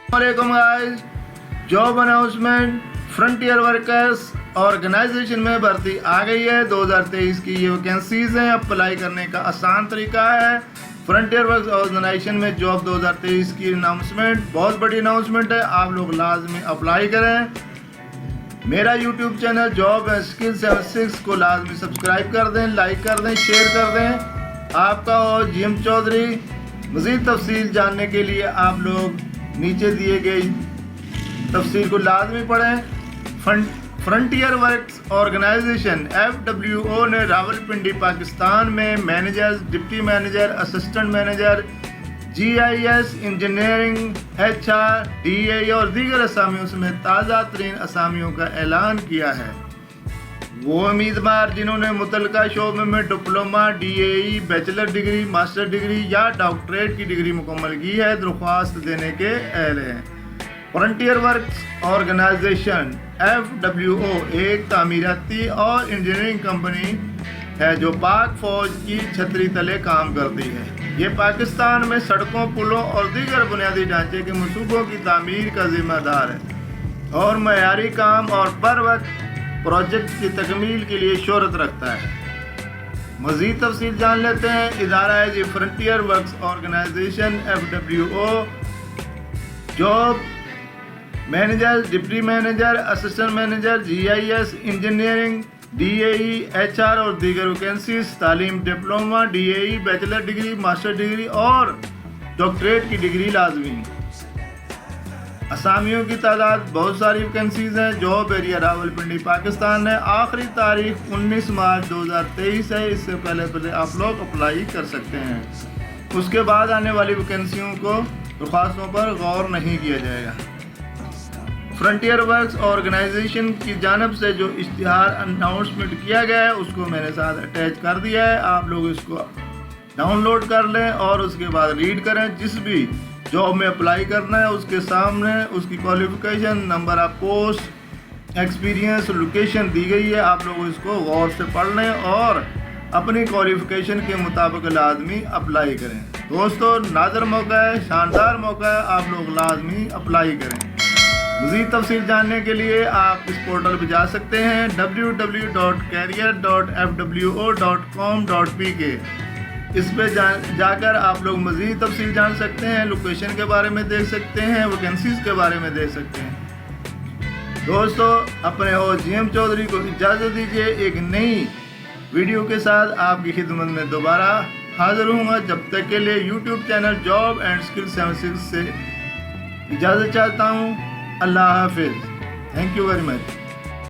वालेकुम guys, job announcement frontier workers organization में भर्ती आ गई है। 2023 की ये वैकेंसीज हैं। अप्लाई करने का आसान तरीका है। फ्रंटियर वर्क्स ऑर्गेनाइजेशन में जॉब 2023 की अनाउंसमेंट, बहुत बड़ी अनाउंसमेंट है। आप लोग लाजमी अप्लाई करें। मेरा YouTube channel job and skill 76 को लाजमी सब्सक्राइब कर दें, लाइक कर दें, शेयर कर दें। आपका और जीएम चौधरी। मज़ीद तफसील जानने के लिए आप लोग नीचे दिए गए तफसील को लाजमी पढ़ें। फ्रंटियर वर्क्स ऑर्गेनाइजेशन FWO ने रावलपिंडी पाकिस्तान में manager, deputy manager, assistant manager, GIS, engineering, HR, DAE और दीगर असामियों समेत ताज़ा तरीन असामियों का ऐलान किया है। वो उम्मीदवार जिन्होंने मुतल्लिका शोबे में diploma, DAE, bachelor degree, master degree या डॉक्टरेट की डिग्री मुकम्मल की है, दरख्वास्त देने के अहल हैं। फ्रंटियर वर्क्स ऑर्गेनाइजेशन FWO एक तामीराती और इंजीनियरिंग कंपनी है जो पाक फौज की छतरी तले काम करती है। ये पाकिस्तान में सड़कों, पुलों और दीगर बुनियादी ढांचे के मंसूबों की तामीर का जिम्मेदार है और मयारी काम और बर वक्त प्रोजेक्ट की तकमील के लिए शोहरत रखता है। मज़ीद तफसील जान लेते हैं। इदारा है जी frontier works organization FWO। Job manager, deputy manager, assistant manager, GIS, engineering, DAE, HR और दीगर वैकेंसीज। तालीम diploma, DAE, bachelor degree, master degree और डॉक्टरेट की डिग्री लाजमी। असामियों की तादाद बहुत सारी वैकेंसीज हैं। जॉब एरिया रावलपिंडी पाकिस्तान है। आखिरी तारीख 19 मार्च 2023 है। इससे पहले आप लोग अप्लाई कर सकते हैं। उसके बाद आने वाली वैकेंसियों को दरख्वास्तों पर गौर नहीं किया जाएगा। फ्रंटियर वर्क्स ऑर्गेनाइजेशन की जानब से जो इश्तिहार अनाउंसमेंट किया गया है उसको मैंने साथ अटैच कर दिया है। आप लोग इसको डाउनलोड कर लें और उसके बाद रीड करें। जिस भी जॉब में अप्लाई करना है उसके सामने उसकी qualification, number of post, experience, location दी गई है। आप लोग इसको गौर से पढ़ लें और अपनी क्वालिफिकेशन के मुताबिक लाजमी अप्लाई करें। दोस्तों, नाज़र मौका है, शानदार मौका है, आप लोग लाजमी अप्लाई करें। मज़ीद तफसील जानने के लिए आप इस पोर्टल पर जा सकते हैं www.career.fwo.com.pk। इस पे जाकर आप लोग मज़ीद तफसील जान सकते हैं, लोकेशन के बारे में देख सकते हैं, वैकेंसीज के बारे में देख सकते हैं। दोस्तों, अपने हो GM चौधरी को इजाज़त दीजिए। एक नई वीडियो के साथ आपकी खिदमत में दोबारा हाज़िर हूँगा। जब तक के लिए YouTube channel job and skill 76 से इजाज़त चाहता हूँ। अल्लाह हाफिज़। Thank you very much.